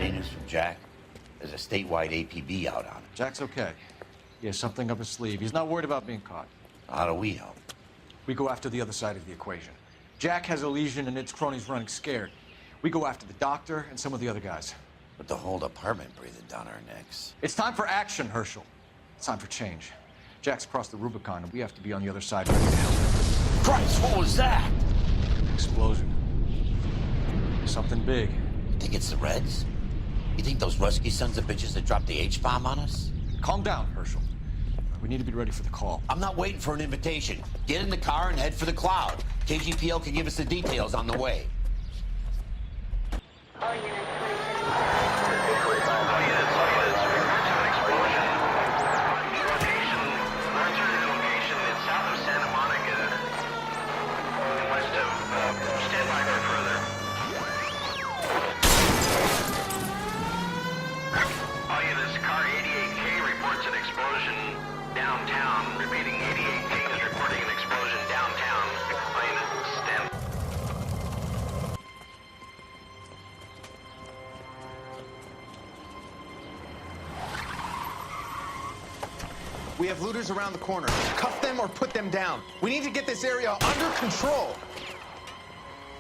any news from Jack? There's a statewide APB out on him. Jack's okay. He has something up his sleeve. He's not worried about being caught. How do we help? We go after the other side of the equation. Jack has a legion and its cronies running scared. We go after the doctor and some of the other guys. With the whole department breathing down our necks. It's time for action, Herschel. It's time for change. Jack's crossed the Rubicon, and we have to be on the other side ready to help him. Christ, what was that? Explosion. Something big. You think it's the Reds? You think those Rusky sons of bitches that dropped the H-bomb on us? Calm down, Herschel. We need to be ready for the call. I'm not waiting for an invitation. Get in the car and head for the cloud. KGPL can give us the details on the way. All units, We have looters around the corner. Cuff them or put them down. We need to get this area under control.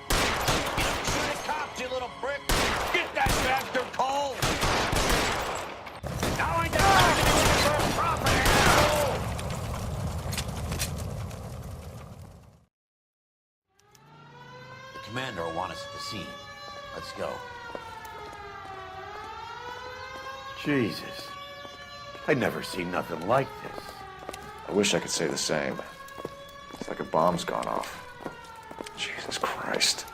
Shoot a cop, you little prick! Get that bastard cold! Now ain't the time to be looking for a property, asshole! The commander will want us at the scene. Let's go. Jesus. I've never seen nothing like this. I wish I could say the same. It's like a bomb's gone off. Jesus Christ.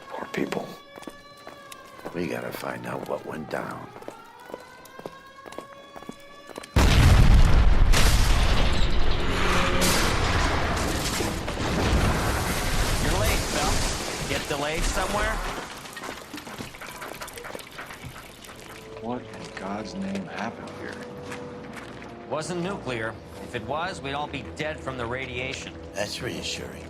Poor people. We gotta find out what went down. You're late, Phelps. Get delayed somewhere? What in God's name happened here? Wasn't nuclear. If it was, we'd all be dead from the radiation. That's reassuring.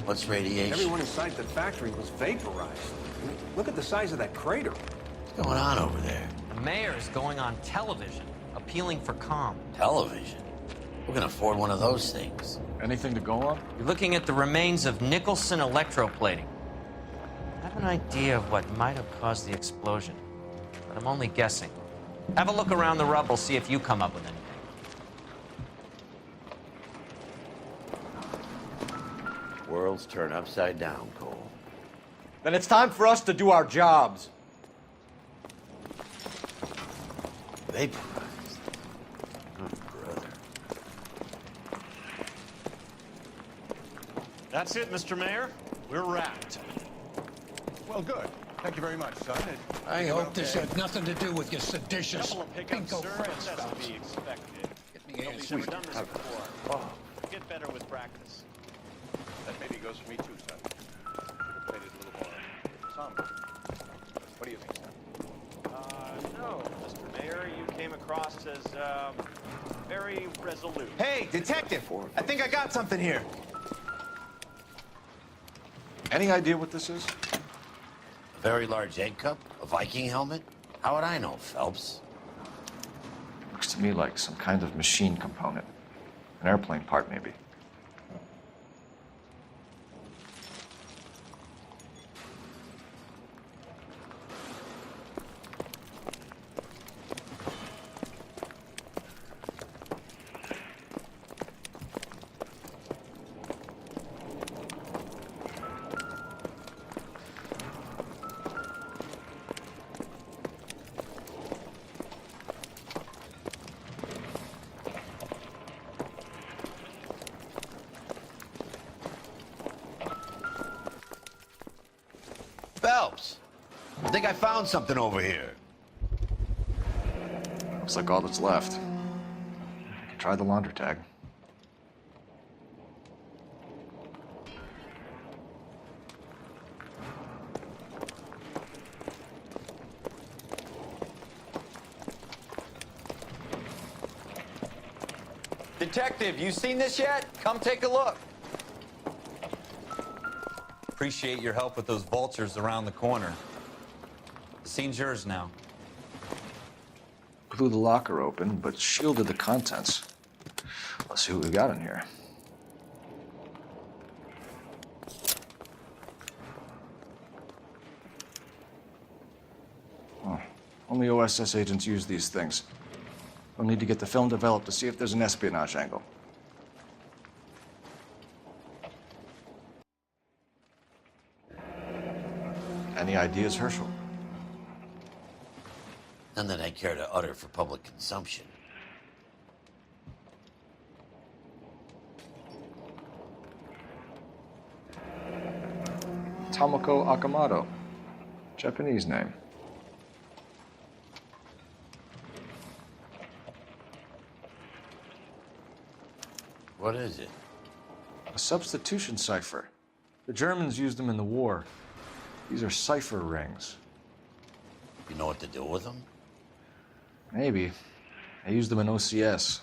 What's radiation? Everyone inside the factory was vaporized. I mean, look at the size of that crater. What's going on over there? The mayor's going on television, appealing for calm. Television? Who can afford one of those things? Anything to go on? You're looking at the remains of Nicholson Electroplating. I have an idea of what might have caused the explosion, but I'm only guessing. Have a look around the rubble, see if you come up with anything. Worlds turn upside down, Cole. Then it's time for us to do our jobs. Vaporized. Oh, brother. That's it, Mr. Mayor. We're wrapped. Well, good. Thank you very much, son. I hope this had nothing to do with your seditious Couple of pickups, pinko sir. friends, That's to fellas. be expected. Get me Nobody's ass. ever done this before. Oh. Get better with practice. That maybe goes for me, too, son. Made it a little more somber. What do you think, son? No, Mr. Mayor, you came across as, very resolute. Hey, detective! I think I got something here. Any idea what this is? A very large egg cup? A Viking helmet? How would I know, Phelps? Looks to me like some kind of machine component. An airplane part, maybe. Phelps! I think I found something over here. Looks like all that's left. Try the launder tag. Detective, you seen this yet? Come take a look. Appreciate your help with those vultures around the corner. The scene's yours now. Blew the locker open, but shielded the contents. Let's see what we got in here. Oh, only OSS agents use these things. We'll need to get the film developed to see if there's an espionage angle. Any ideas, Herschel? None that I care to utter for public consumption. Tomoko Akamoto. Japanese name. What is it? A substitution cipher. The Germans used them in the war. These are cipher rings. You know what to do with them? Maybe. I used them in OCS.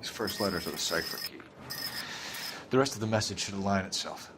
These first letters are the cipher key. The rest of the message should align itself.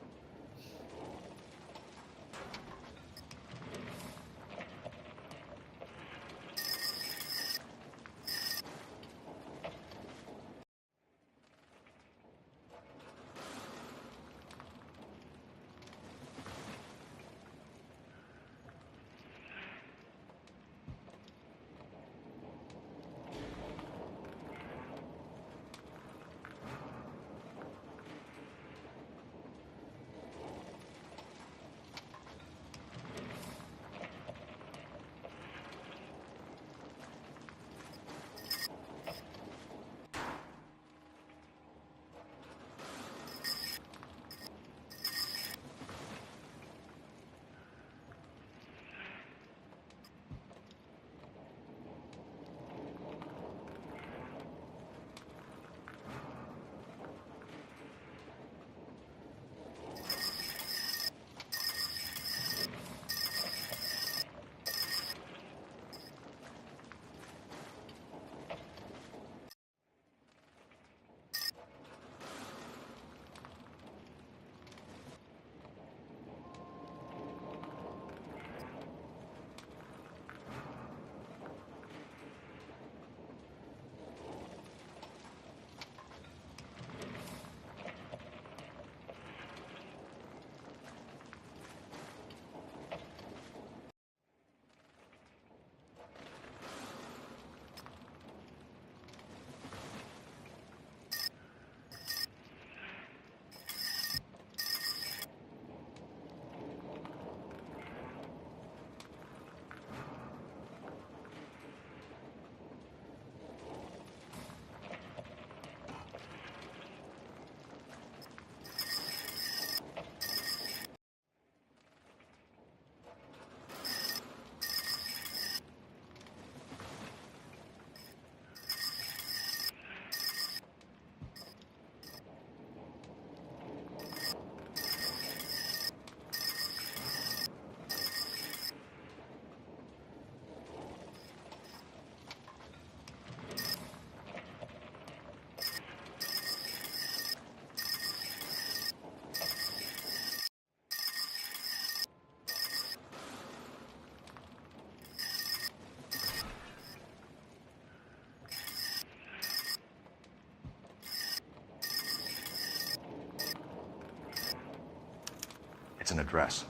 It's an address.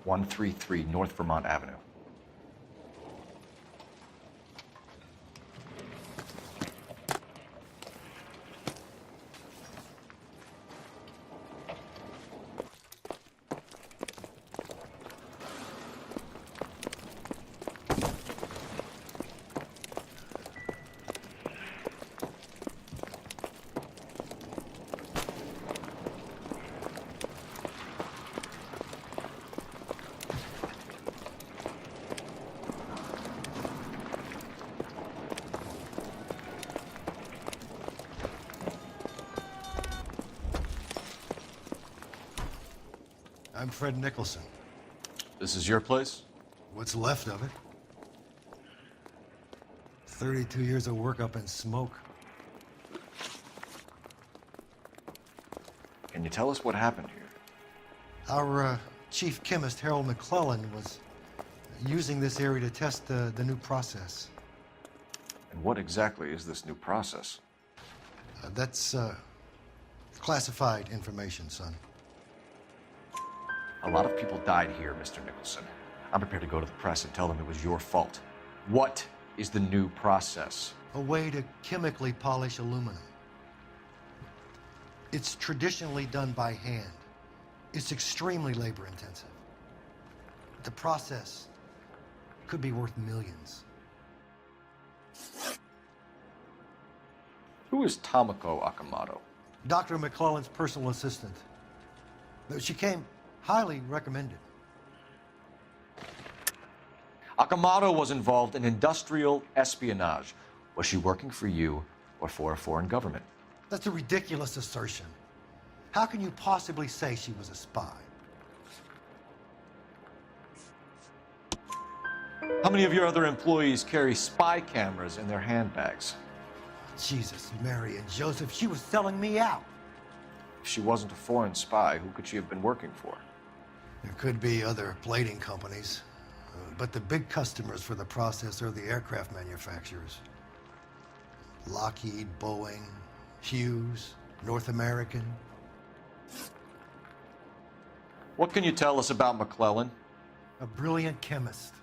133 North Vermont Avenue. I'm Fred Nicholson. This is your place? What's left of it? 32 years of work up in smoke. Can you tell us what happened here? Our Chief Chemist Harold McClellan was using this area to test the new process. And what exactly is this new process? That's classified information, son. A lot of people died here, Mr. Nicholson. I'm prepared to go to the press and tell them it was your fault. What is the new process? A way to chemically polish aluminum. It's traditionally done by hand. It's extremely labor intensive. The process could be worth millions. Who is Tomoko Akamoto? Dr. McClellan's personal assistant. She came highly recommended. Akamoto was involved in industrial espionage. Was she working for you or for a foreign government? That's a ridiculous assertion. How can you possibly say she was a spy? How many of your other employees carry spy cameras in their handbags? Jesus, Mary, and Joseph, she was selling me out. If she wasn't a foreign spy, who could she have been working for? There could be other plating companies, but the big customers for the process are the aircraft manufacturers. Lockheed, Boeing, Hughes, North American. What can you tell us about McClellan? A brilliant chemist.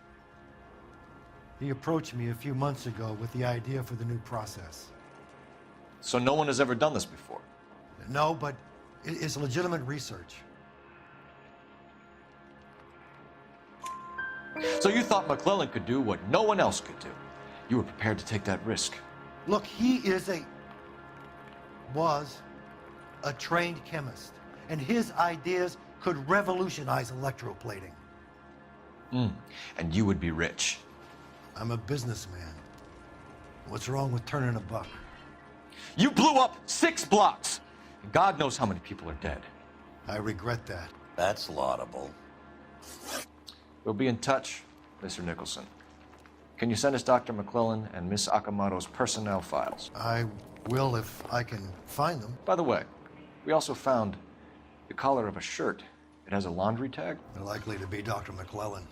He approached me a few months ago with the idea for the new process. So no one has ever done this before? No, but it's legitimate research. So you thought McClellan could do what no one else could do. You were prepared to take that risk. Look, he was a trained chemist, and his ideas could revolutionize electroplating. And you would be rich. I'm a businessman. What's wrong with turning a buck? You blew up 6 blocks. God knows how many people are dead. I regret that. That's laudable. We'll be in touch, Mr. Nicholson. Can you send us Dr. McClellan and Miss Akamoto's personnel files? I will if I can find them. By the way, we also found the collar of a shirt. It has a laundry tag. They're likely to be Dr. McClellan.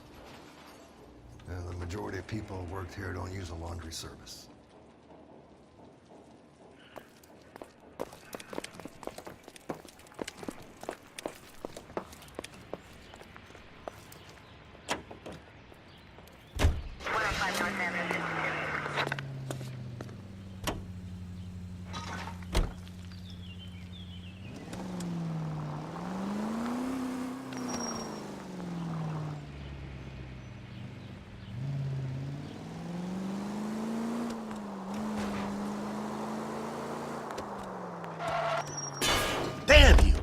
The majority of people who worked here don't use a laundry service. Damn you!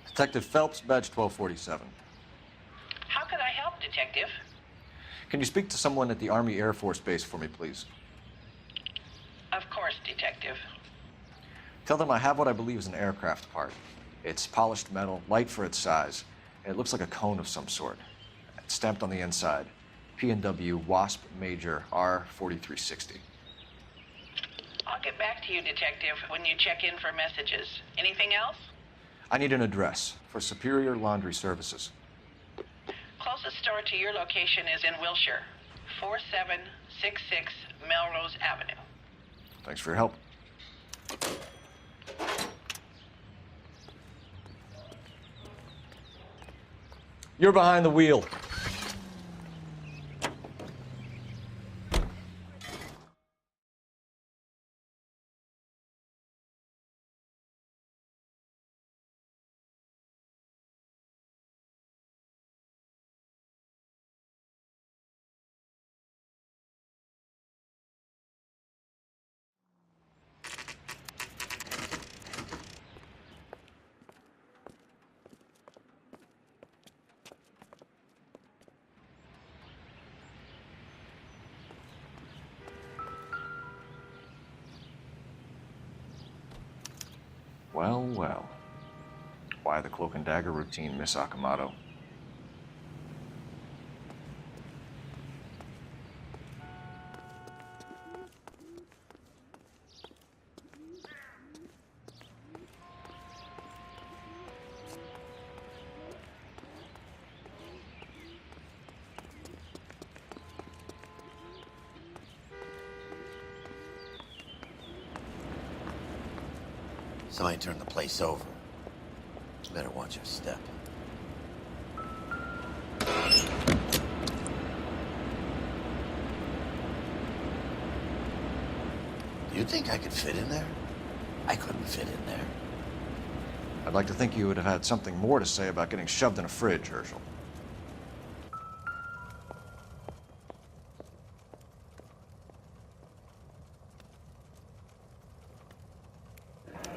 Detective Phelps, badge 1247. How can I help, Detective? Can you speak to someone at the Army Air Force Base for me, please? Of course, Detective. Tell them I have what I believe is an aircraft part. It's polished metal, light for its size, and it looks like a cone of some sort. It's stamped on the inside. P&W Wasp Major R4360. I'll get back to you, Detective, when you check in for messages. Anything else? I need an address for Superior Laundry Services. Closest store to your location is in Wilshire, 4766 Melrose Avenue. Thanks for your help. You're behind the wheel. Well, well. Why the cloak and dagger routine, Miss Akamoto? Somebody turned the place over. Better watch your step. Do you think I could fit in there? I couldn't fit in there. I'd like to think you would have had something more to say about getting shoved in a fridge, Herschel.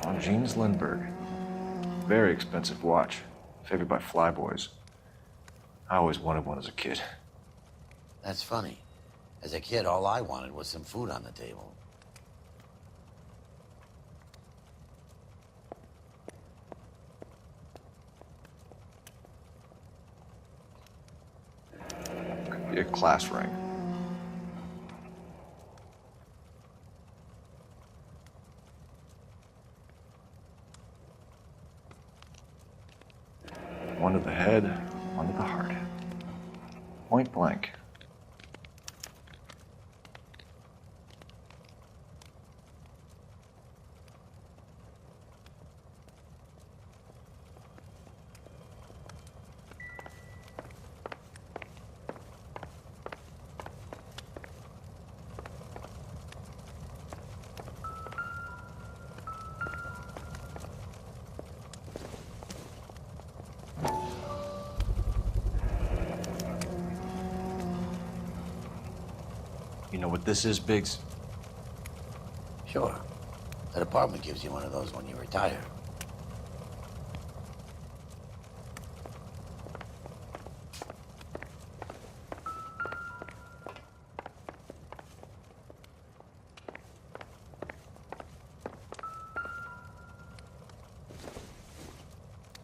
On Jeans Lindbergh. Very expensive watch. Favored by flyboys. I always wanted one as a kid. That's funny. As a kid, all I wanted was some food on the table. Could be a class ring. One to the head, one to the heart. Point blank. You know what this is, Biggs? Sure. That apartment gives you one of those when you retire.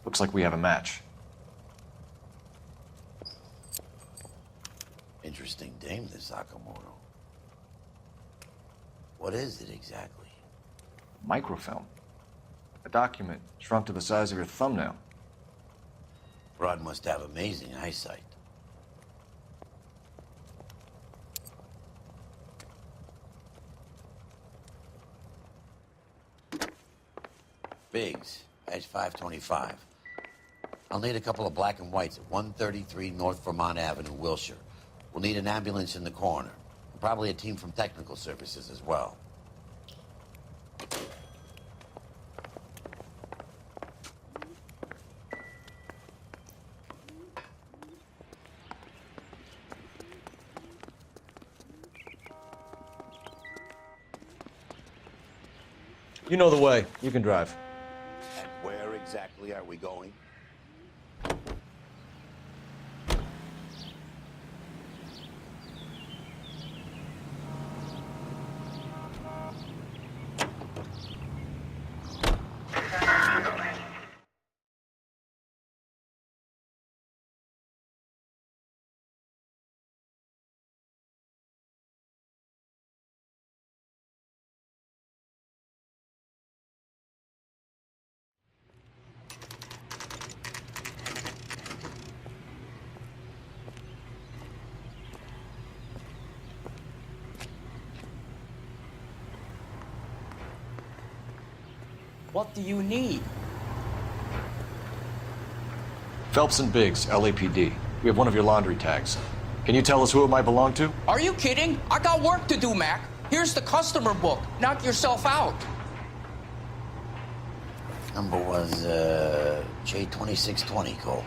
Looks like we have a match. Interesting dame, this Sakamoto. What is it exactly? Microfilm. A document shrunk to the size of your thumbnail. Broad must have amazing eyesight. Biggs, edge 525. I'll need a couple of black and whites at 133 North Vermont Avenue, Wilshire. We'll need an ambulance in the corner. Probably a team from technical services as well. You know the way. You can drive. And where exactly are we going? What do you need? Phelps and Biggs, LAPD. We have one of your laundry tags. Can you tell us who it might belong to? Are you kidding? I got work to do, Mac. Here's the customer book. Knock yourself out. Number was, J2620, Cole.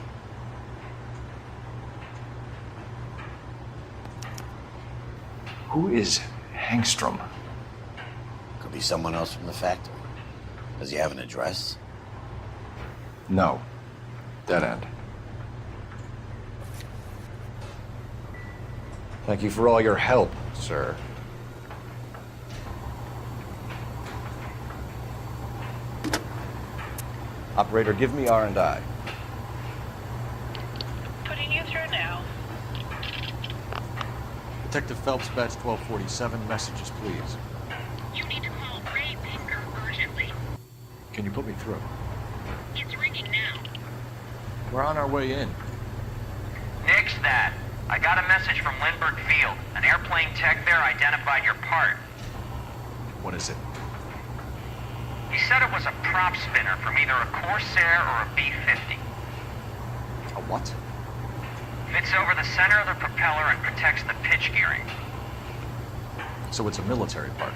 Who is Hangstrom? Could be someone else from the factory. Does he have an address? No. Dead end. Thank you for all your help, sir. Operator, give me R&I. Putting you through now. Detective Phelps, badge 1247, messages, please. You need to call Ray Pinker urgently. Can you put me through? It's ringing now. We're on our way in. Nix that. I got a message from Lindbergh Field. An airplane tech there identified your part. What is it? He said it was a prop spinner from either a Corsair or a B-50. A what? Fits over the center of the propeller and protects the pitch gearing. So it's a military part.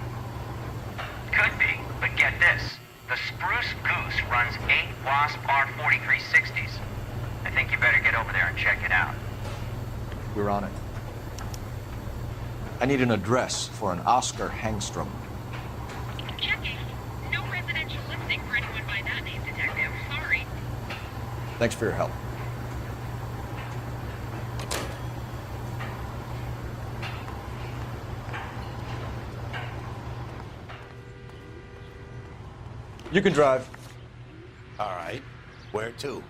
Could be, but get this. The Spruce Goose runs 8 Wasp R4360s. I think you better get over there and check it out. We're on it. I need an address for an Oscar Hangstrom. Checking. No residential listing for anyone by that name, Detective. Sorry. Thanks for your help. You can drive. All right. Where to?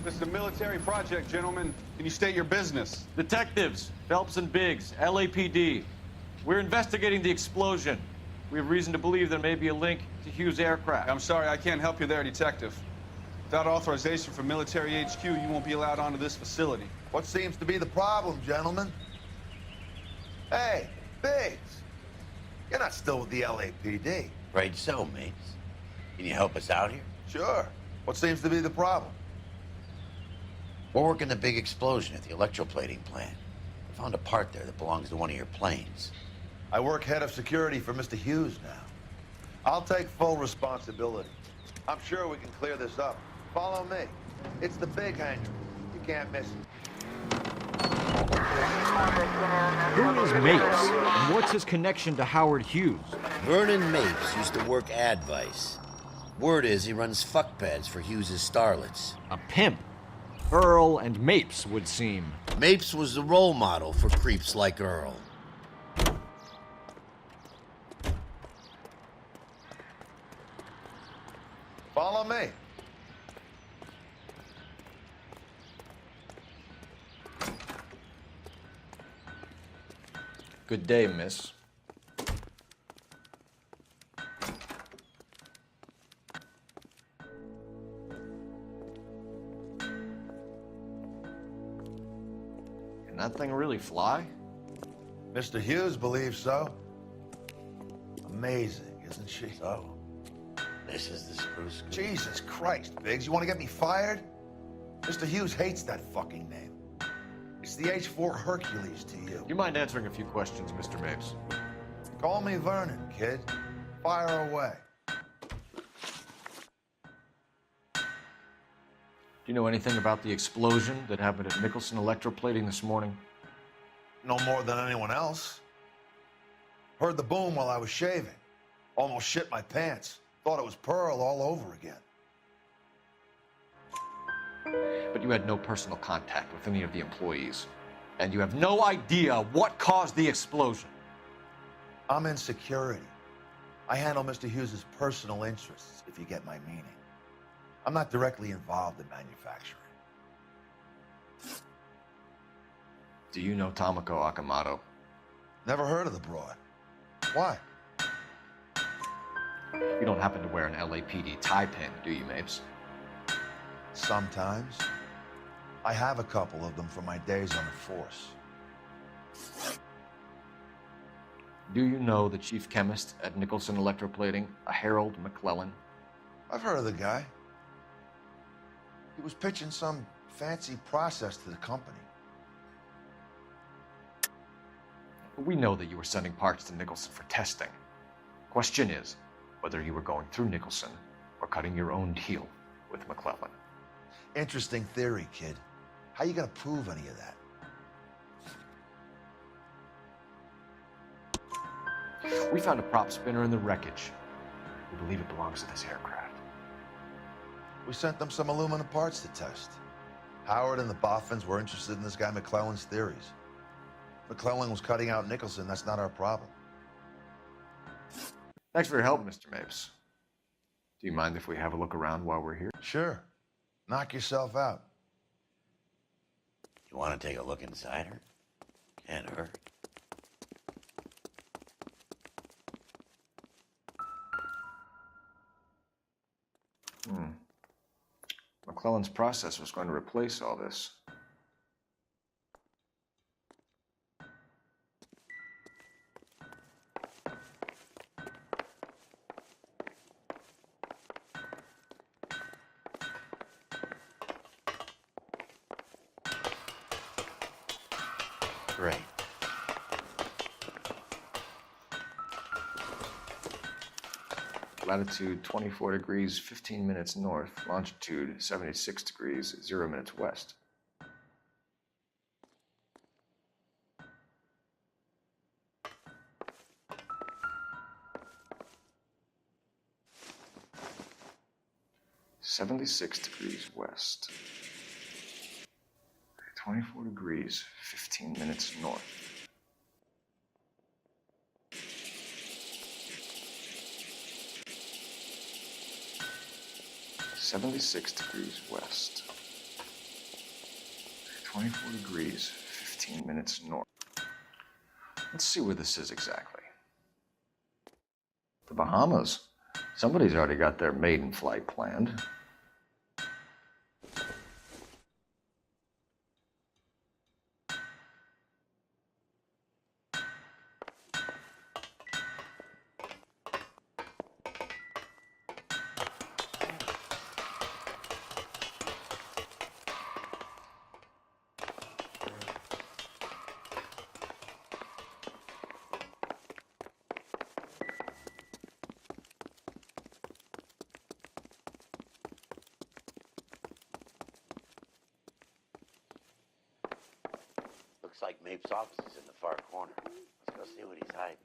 This is a military project, gentlemen. Can you state your business? Detectives, Phelps and Biggs, LAPD. We're investigating the explosion. We have reason to believe there may be a link to Hughes' aircraft. I'm sorry, I can't help you there, Detective. Without authorization from military HQ, you won't be allowed onto this facility. What seems to be the problem, gentlemen? Hey, Biggs. You're not still with the LAPD. Right so, mates. Can you help us out here? Sure. What seems to be the problem? We're working the big explosion at the electroplating plant. We found a part there that belongs to one of your planes. I work head of security for Mr. Hughes now. I'll take full responsibility. I'm sure we can clear this up. Follow me. It's the big hangar. You can't miss it. Who is Mapes? And what's his connection to Howard Hughes? Vernon Mapes used to work Advice. Word is he runs fuck pads for Hughes' starlets. A pimp. Earl and Mapes would seem. Mapes was the role model for creeps like Earl. Follow me. Good day, miss. Can that thing really fly? Mr. Hughes believes so. Amazing, isn't she? So, this is the Spruce Goose. Jesus Christ, Biggs, you want to get me fired? Mr. Hughes hates that fucking name. It's the H-4 Hercules to you. You mind answering a few questions, Mr. Mapes? Call me Vernon, kid. Fire away. Do you know anything about the explosion that happened at Nicholson Electroplating this morning? No more than anyone else. Heard the boom while I was shaving. Almost shit my pants. Thought it was Pearl all over again. But you had no personal contact with any of the employees. And you have no idea what caused the explosion. I'm in security. I handle Mr. Hughes' personal interests, if you get my meaning. I'm not directly involved in manufacturing. Do you know Tomoko Akamoto? Never heard of the broad. Why? You don't happen to wear an LAPD tie pin, do you, Mapes? Sometimes. I have a couple of them from my days on the force. Do you know the chief chemist at Nicholson Electroplating, a Harold McClellan? I've heard of the guy. He was pitching some fancy process to the company. We know that you were sending parts to Nicholson for testing. Question is whether you were going through Nicholson or cutting your own deal with McClellan. Interesting theory, kid. How you gonna prove any of that? We found a prop spinner in the wreckage. We believe it belongs to this aircraft. We sent them some aluminum parts to test. Howard and the Boffins were interested in this guy McClellan's theories. McClellan was cutting out Nicholson. That's not our problem. Thanks for your help, Mr. Mapes. Do you mind if we have a look around while we're here? Sure. Knock yourself out. You want to take a look inside her? Can't hurt. McClellan's process was going to replace all this. Great. Latitude 24 degrees, 15 minutes north. Longitude 76 degrees, 0 minutes west. (76 degrees west). 24 degrees, 15 minutes north. (76 degrees west). 24 degrees, 15 minutes north. Let's see where this is exactly. The Bahamas. Somebody's already got their maiden flight planned. Looks like Mape's office is in the far corner. Let's go see what he's hiding.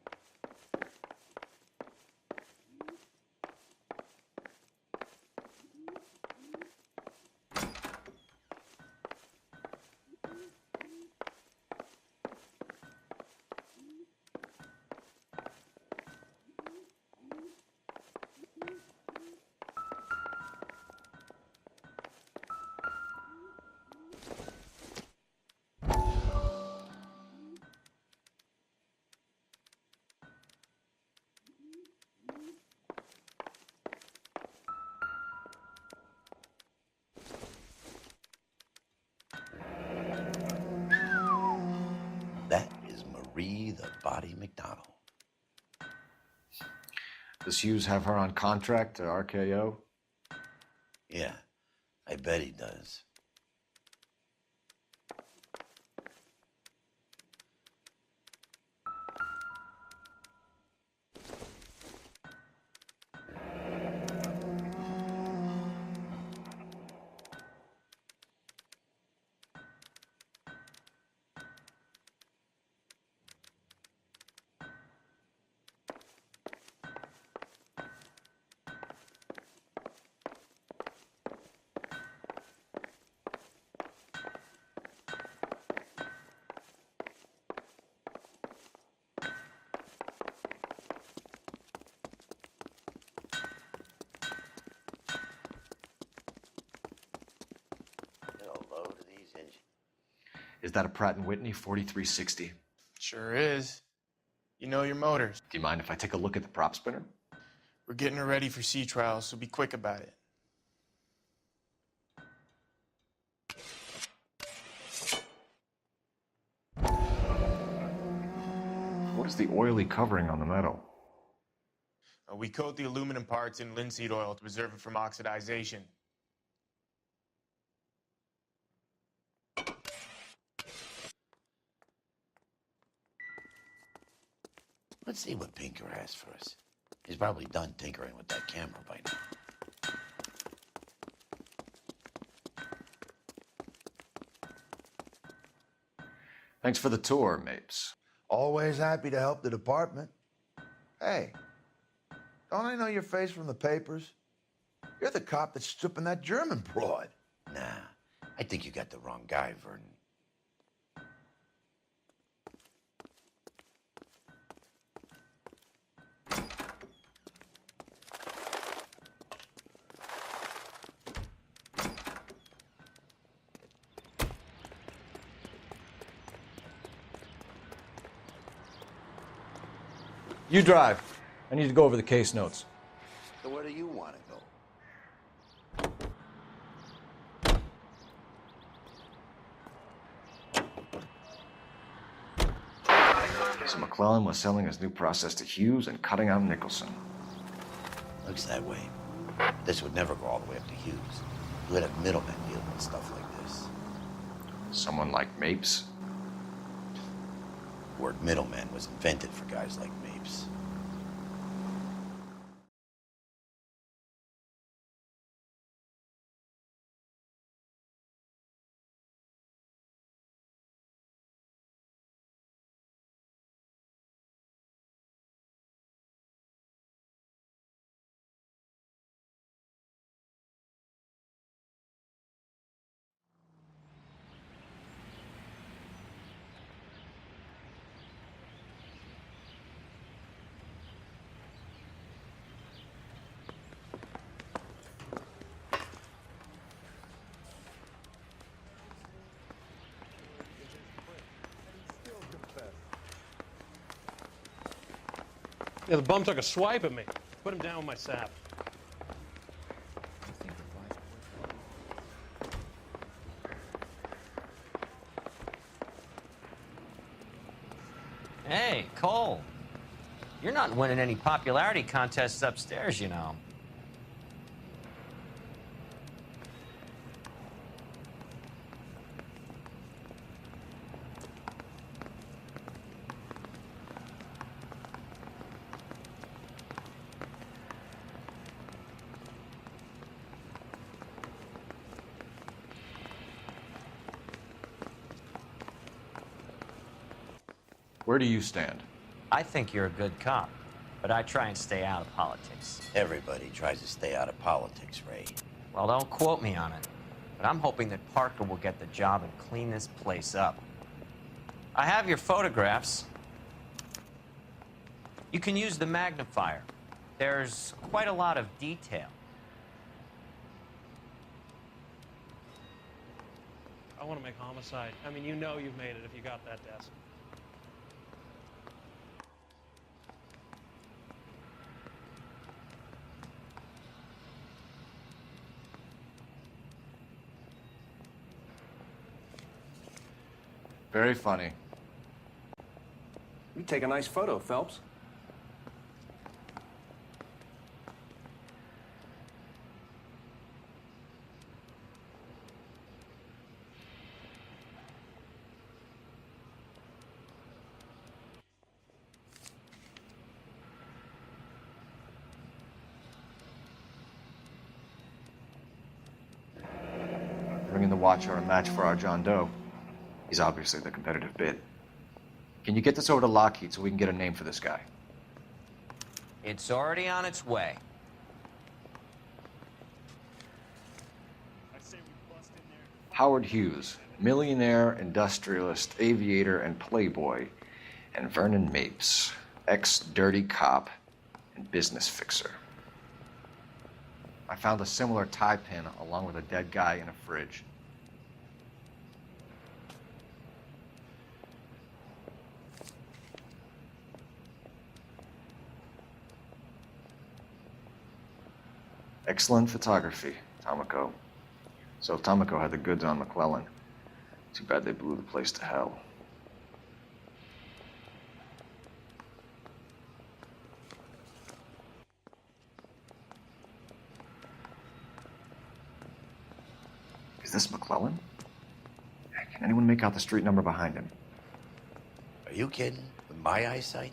That is Marie the Body McDonald. Does Hughes have her on contract to RKO? Yeah, I bet he does. Is that a Pratt & Whitney 4360? Sure is. You know your motors. Do you mind if I take a look at the prop spinner? We're getting her ready for sea trials, so be quick about it. What is the oily covering on the metal? We coat the aluminum parts in linseed oil to preserve it from oxidization. Let's see what Pinker has for us. He's probably done tinkering with that camera by now. Thanks for the tour, Mapes. Always happy to help the department. Hey, don't I know your face from the papers? You're the cop that's stripping that German broad. Nah, I think you got the wrong guy, Vernon. You drive. I need to go over the case notes. So where do you want to go? So McClellan was selling his new process to Hughes and cutting out Nicholson. Looks that way. This would never go all the way up to Hughes. You would have middlemen dealing with stuff like this. Someone like Mapes? The word middleman was invented for guys like Mapes. Yeah, the bum took a swipe at me. Put him down with my sap. Hey, Cole. You're not winning any popularity contests upstairs, you know. Where do you stand? I think you're a good cop, but I try and stay out of politics. Everybody tries to stay out of politics, Ray. Well, don't quote me on it, but I'm hoping that Parker will get the job and clean this place up. I have your photographs. You can use the magnifier. There's quite a lot of detail. I want to make homicide. I mean, you know you've made it if you got that desk. Very funny. You take a nice photo, Phelps. Bringing the watch are a match for our John Doe. He's obviously the competitive bid. Can you get this over to Lockheed so we can get a name for this guy? It's already on its way. Howard Hughes, millionaire, industrialist, aviator, and playboy, and Vernon Mapes, ex-dirty cop and business fixer. I found a similar tie pin along with a dead guy in a fridge. Excellent photography, Tomoko. So Tomoko had the goods on McClellan. Too bad they blew the place to hell. Is this McClellan? Can anyone make out the street number behind him? Are you kidding? With my eyesight?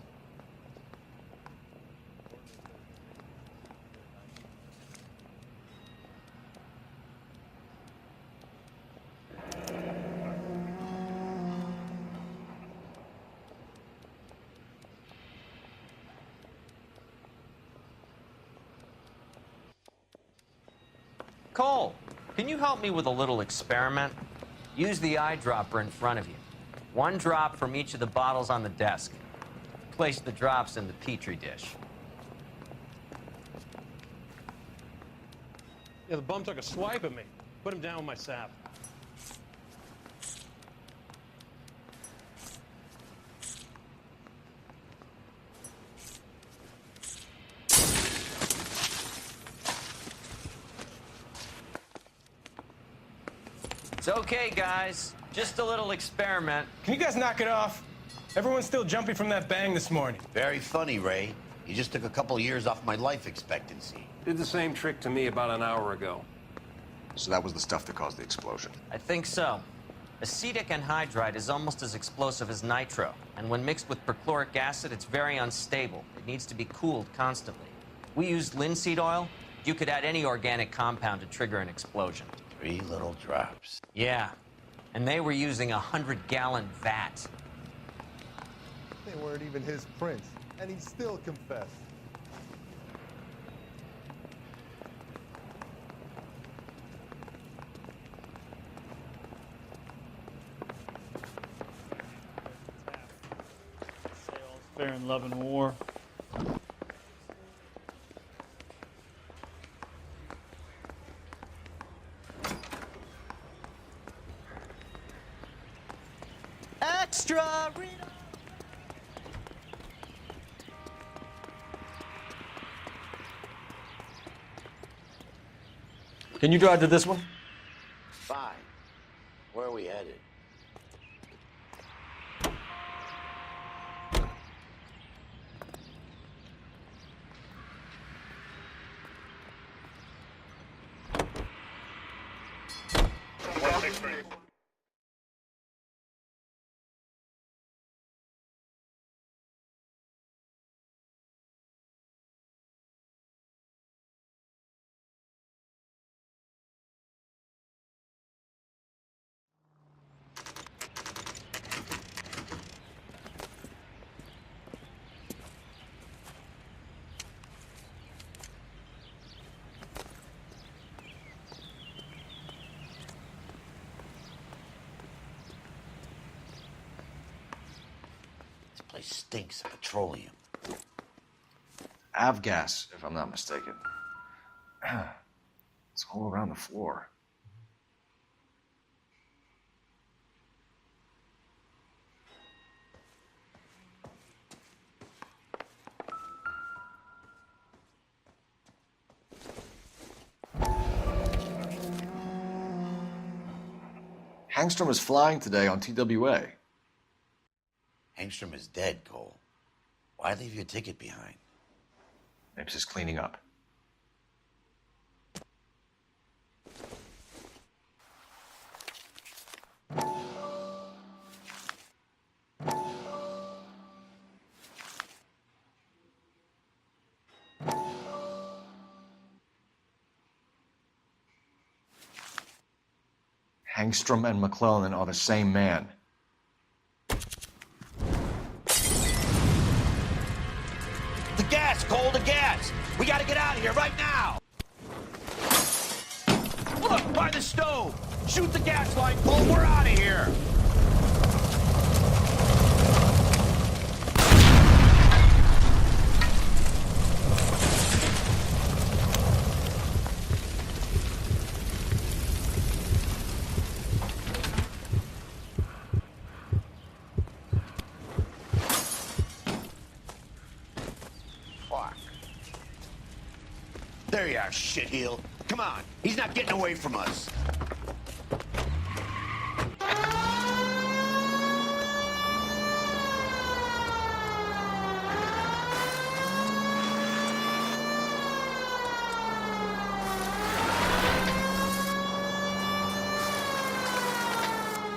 Cole, can you help me with a little experiment? Use the eyedropper in front of you. One drop from each of the bottles on the desk. Place the drops in the Petri dish. Yeah, the bum took a swipe at me. Put him down with my sap. okay, guys. Just a little experiment. Can you guys knock it off? Everyone's still jumping from that bang this morning. Very funny, Ray. You just took a couple years off my life expectancy. Did the same trick to me about an hour ago. So that was the stuff that caused the explosion. I think so. Acetic anhydride is almost as explosive as nitro, and when mixed with perchloric acid, it's very unstable. It needs to be cooled constantly. We used linseed oil. You could add any organic compound to trigger an explosion. 3 little drops. Yeah, and they were using a 100-gallon vat. They weren't even his prints, and he still confessed. Fair in love and war. Extra! Can you drive to this one? Fine. Where are we headed? This place stinks of petroleum. Avgas, if I'm not mistaken. It's all around the floor. Hangstrom is flying today on TWA. Hangstrom is dead, Cole. Why leave your ticket behind? Maybe just cleaning up. Hangstrom and McClellan are the same man. The gas, Cole, the gas! We gotta get out of here right now! Look, by the stove! Shoot the gas line, Cole, we're out of here! There you are, shitheel. Come on, he's not getting away from us.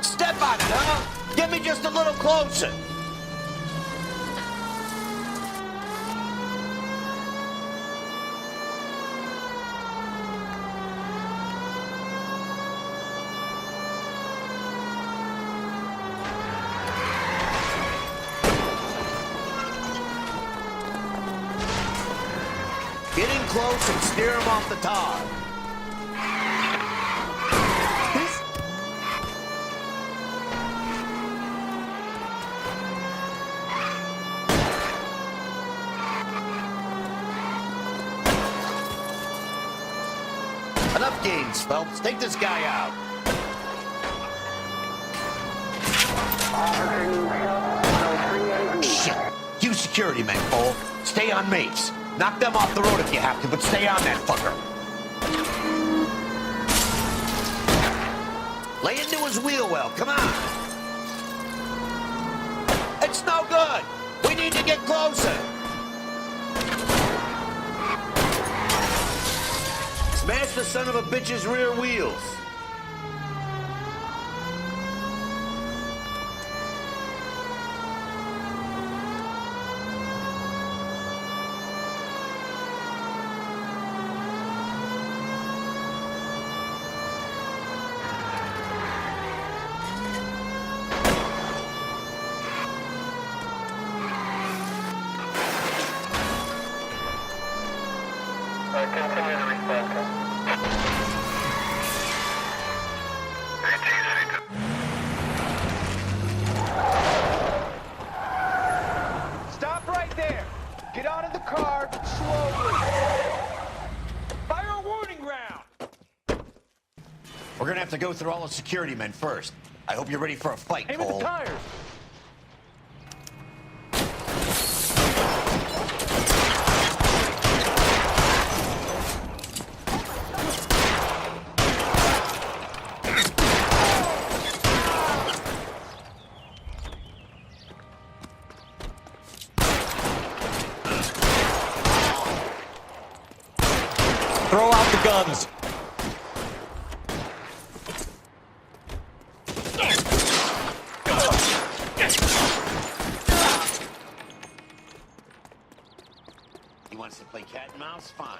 Step on it, huh? Get me just a little closer. Get in close and steer him off the tar. Enough games, Phelps. Take this guy out. Shit. Use security men, Cole. Stay on mates. Knock them off the road if you have to, but stay on that fucker. Lay into his wheel well, come on. It's no good. We need to get closer. Smash the son of a bitch's rear wheels. Continue to respond. Stop right there. Get out of the car slowly. Fire a warning round. We're gonna have to go through all the security men first. I hope you're ready for a fight, Aim at Cole. the tires. Throw out the guns. He wants to play cat and mouse? Fine.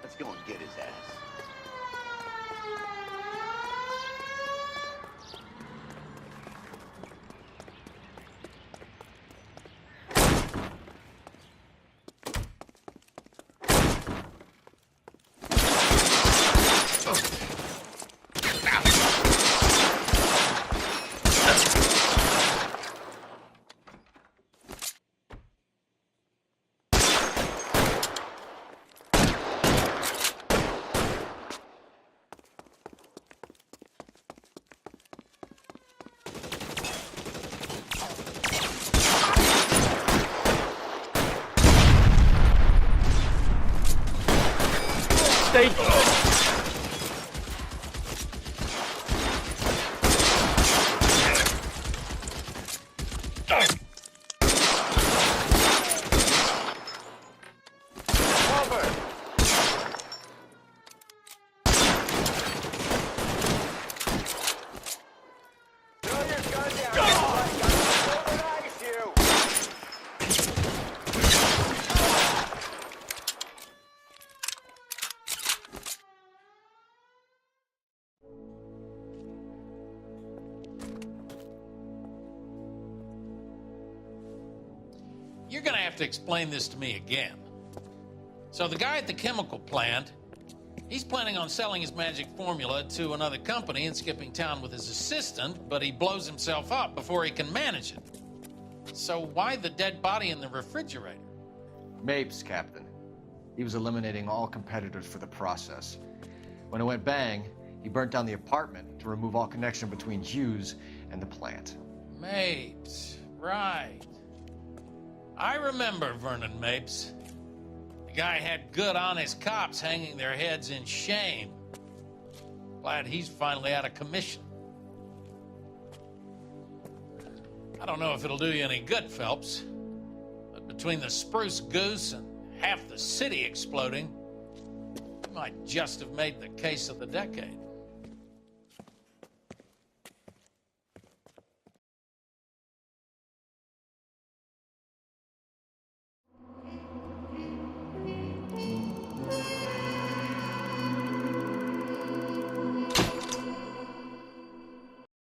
Let's go and get his ass. Stay. You're gonna have to explain this to me again. So the guy at the chemical plant, he's planning on selling his magic formula to another company and skipping town with his assistant, but he blows himself up before he can manage it. So why the dead body in the refrigerator? Mapes, Captain. He was eliminating all competitors for the process. When it went bang, he burnt down the apartment to remove all connection between Hughes and the plant. Mapes, right. I remember Vernon Mapes. The guy had good, honest cops hanging their heads in shame. Glad he's finally out of commission. I don't know if it'll do you any good, Phelps, but between the Spruce Goose and half the city exploding, you might just have made the case of the decade.